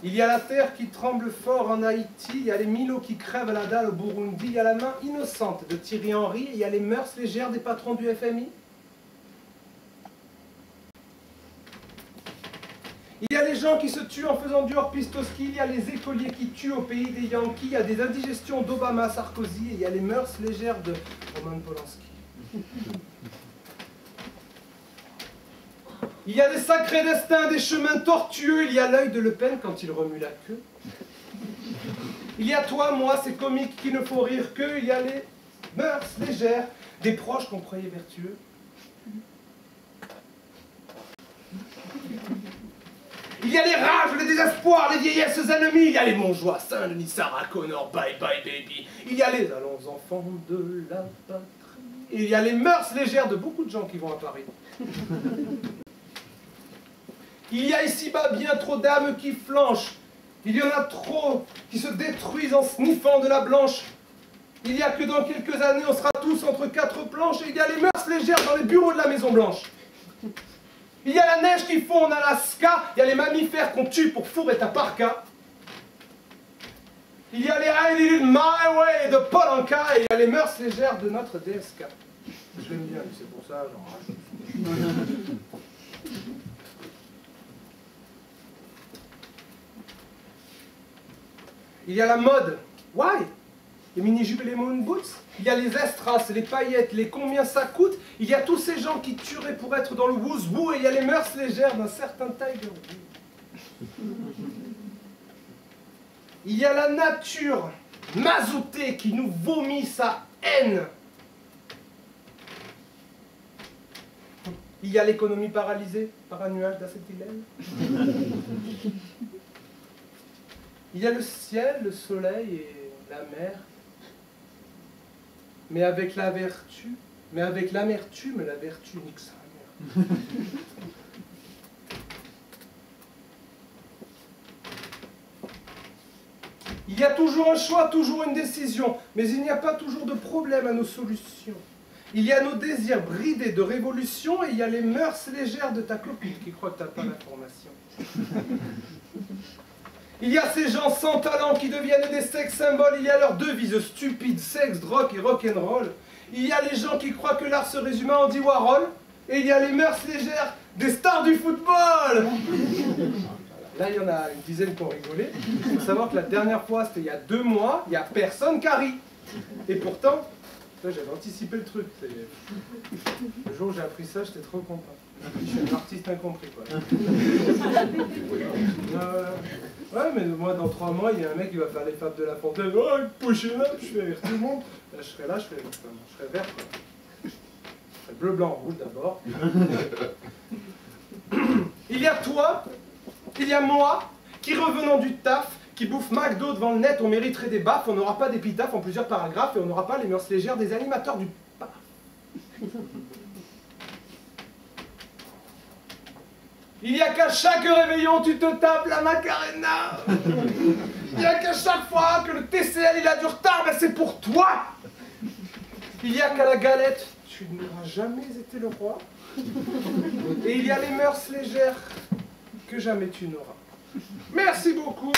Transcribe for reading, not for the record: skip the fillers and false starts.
Il y a la terre qui tremble fort en Haïti, il y a les Milos qui crèvent à la dalle au Burundi, il y a la main innocente de Thierry Henry, et il y a les mœurs légères des patrons du FMI. Il y a les gens qui se tuent en faisant du hors-piste-au-ski, il y a les écoliers qui tuent au pays des Yankees, il y a des indigestions d'Obama à Sarkozy, et il y a les mœurs légères de Roman Polanski. Il y a des sacrés destins, des chemins tortueux, il y a l'œil de Le Pen quand il remue la queue. Il y a toi, moi, ces comiques qui ne font rire qu'eux, il y a les mœurs légères des proches qu'on croyait vertueux. Il y a les rages, les désespoirs, les vieillesses ennemies, il y a les Montjoie, Saint-Denis, Sarah Connor, Bye Bye Baby, il y a les allons enfants de la patrie, et il y a les mœurs légères de beaucoup de gens qui vont à Paris. Il y a ici-bas bien trop d'âmes qui flanchent, il y en a trop qui se détruisent en sniffant de la blanche. Il y a que dans quelques années on sera tous entre quatre planches, et il y a les mœurs légères dans les bureaux de la Maison Blanche. Il y a la neige qui fond en Alaska, il y a les mammifères qu'on tue pour fourrer ta parka. Il y a les I Did It My Way de Paul Anka, et il y a les mœurs légères de notre DSK. Je l'aime bien, c'est pour ça, j'en rajoute. Il y a la mode. Why? Les mini-jupes et les moon boots. Il y a les estras, les paillettes, les combien ça coûte. Il y a tous ces gens qui tueraient pour être dans le woo-woo, et il y a les mœurs légères d'un certain Tiger Woods. Il y a la nature mazoutée qui nous vomit sa haine. Il y a l'économie paralysée par un nuage d'acétylène. Il y a le ciel, le soleil et la mer. Mais avec la vertu, mais avec l'amertume, la vertu nique sa mère. Il y a toujours un choix, toujours une décision, mais il n'y a pas toujours de problème à nos solutions. Il y a nos désirs bridés de révolution, et il y a les mœurs légères de ta copine qui croit que tu n'as pas l'information. Il y a ces gens sans talent qui deviennent des sex symboles, il y a leurs devises stupides, sexe, drogue et rock'n'roll. Il y a les gens qui croient que l'art se résume à Andy Warhol, et il y a les mœurs légères des stars du football. Là, il y en a une dizaine qui ont rigolé. Il faut savoir que la dernière fois, c'était il y a 2 mois, il n'y a personne qui a ri. Et pourtant, j'avais anticipé le truc. Le jour où j'ai appris ça, j'étais trop content. Je suis un artiste incompris, quoi. Ouais, mais moi, dans 3 mois, il y a un mec qui va faire les fables de La Fontaine. Oh, push-up, je fais rire tout le monde. Là, je serai là, je serai vert, quoi. Je serai bleu, blanc, rouge d'abord. Il y a toi, il y a moi, qui revenons du taf, qui bouffe McDo devant le net, on mériterait des baffes, on n'aura pas d'épitaphe en plusieurs paragraphes, et on n'aura pas les mœurs légères des animateurs du paf. Il n'y a qu'à chaque réveillon, tu te tapes la Macarena. Il n'y a qu'à chaque fois que le TCL il a du retard, ben c'est pour toi. Il n'y a qu'à la galette, tu n'auras jamais été le roi. Et il y a les mœurs légères que jamais tu n'auras. Merci beaucoup.